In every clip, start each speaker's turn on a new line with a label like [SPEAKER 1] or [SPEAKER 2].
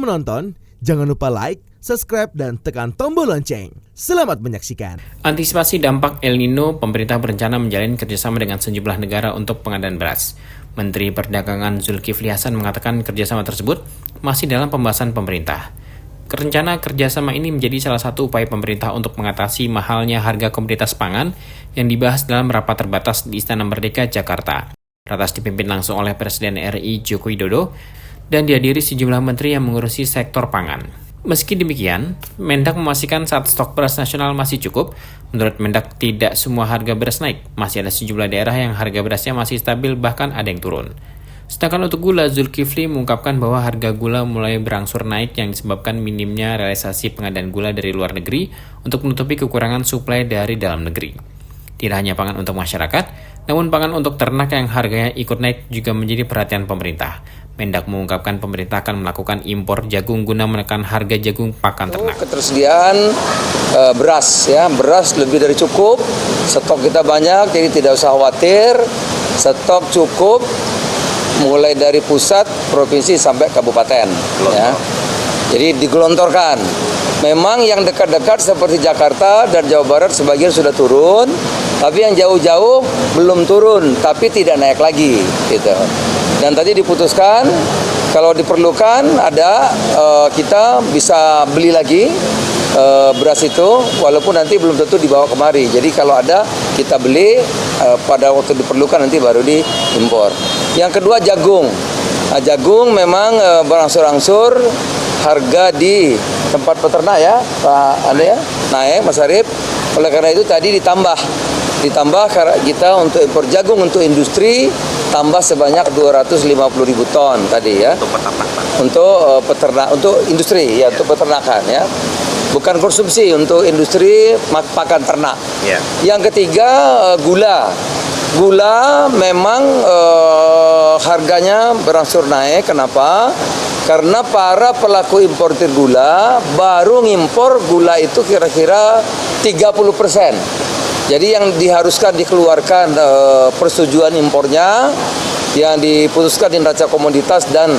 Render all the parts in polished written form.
[SPEAKER 1] menonton, jangan lupa like, subscribe, dan tekan tombol lonceng. Selamat menyaksikan.
[SPEAKER 2] Antisipasi dampak El Nino, pemerintah berencana menjalin kerjasama dengan sejumlah negara untuk pengadaan beras. Menteri Perdagangan Zulkifli Hasan mengatakan kerjasama tersebut masih dalam pembahasan pemerintah. Rencana kerjasama ini menjadi salah satu upaya pemerintah untuk mengatasi mahalnya harga komoditas pangan yang dibahas dalam rapat terbatas di Istana Merdeka, Jakarta. Ratas dipimpin langsung oleh Presiden RI Joko Widodo dan dihadiri sejumlah menteri yang mengurusi sektor pangan. Meski demikian, Mendak memastikan saat stok beras nasional masih cukup. Menurut Mendak, tidak semua harga beras naik. Masih ada sejumlah daerah yang harga berasnya masih stabil, bahkan ada yang turun. Sedangkan untuk gula, Zulkifli mengungkapkan bahwa harga gula mulai berangsur naik yang disebabkan minimnya realisasi pengadaan gula dari luar negeri untuk menutupi kekurangan suplai dari dalam negeri. Tidak hanya pangan untuk masyarakat, namun pangan untuk ternak yang harganya ikut naik juga menjadi perhatian pemerintah. Mendak mengungkapkan pemerintah akan melakukan impor jagung guna menekan harga jagung pakan ternak.
[SPEAKER 3] Ketersediaan beras lebih dari cukup, stok kita banyak, jadi tidak usah khawatir, stok cukup mulai dari pusat, provinsi sampai kabupaten. Ya. Jadi digelontorkan. Memang yang dekat-dekat seperti Jakarta dan Jawa Barat sebagian sudah turun, tapi yang jauh-jauh belum turun, tapi tidak naik lagi. Gitu. Dan tadi diputuskan kalau diperlukan ada kita bisa beli lagi beras itu, walaupun nanti belum tentu dibawa kemari. Jadi kalau ada kita beli pada waktu diperlukan, nanti baru diimpor. Yang kedua jagung. Nah, jagung memang berangsur-angsur harga di tempat peternak ya Pak Anda ya naik Mas Arif. Oleh karena itu tadi ditambah kita untuk impor jagung untuk industri tambah sebanyak 250.000 ton tadi ya. Untuk peternak, untuk industri ya, untuk peternakan ya. Bukan konsumsi, untuk industri pakan ternak. Yeah. Yang ketiga gula. Gula memang harganya berangsur naik. Kenapa? Karena para pelaku importir gula baru ngimpor gula itu kira-kira 30%. Jadi yang diharuskan dikeluarkan persetujuan impornya yang diputuskan di neraca komoditas dan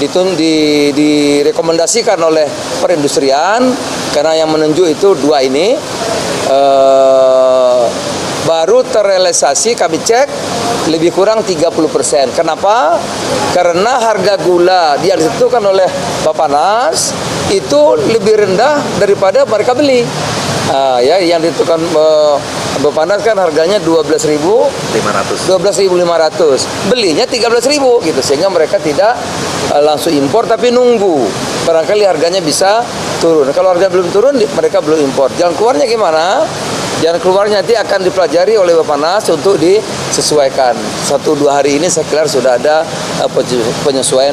[SPEAKER 3] direkomendasikan oleh perindustrian, karena yang menunjuk itu dua ini baru terrealisasi, kami cek lebih kurang 30%. Kenapa? Karena harga gula yang ditentukan oleh Bappenas itu lebih rendah daripada mereka beli. Yang ditentukan Bappenas kan harganya 12.500. Belinya 13.000 gitu, sehingga mereka tidak langsung impor tapi nunggu. Barangkali harganya bisa turun. Kalau harga belum turun, mereka belum impor. Jalan keluarnya gimana? Jalan keluarnya nanti akan dipelajari oleh Bappenas untuk disesuaikan. 1-2 hari ini saya kira sudah ada penyesuaian.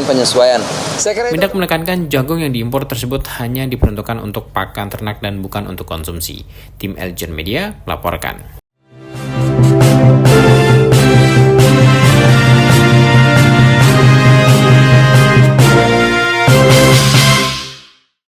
[SPEAKER 2] Mendak menekankan jagung yang diimpor tersebut hanya diperuntukkan untuk pakan ternak dan bukan untuk konsumsi. Tim Eljon Media melaporkan.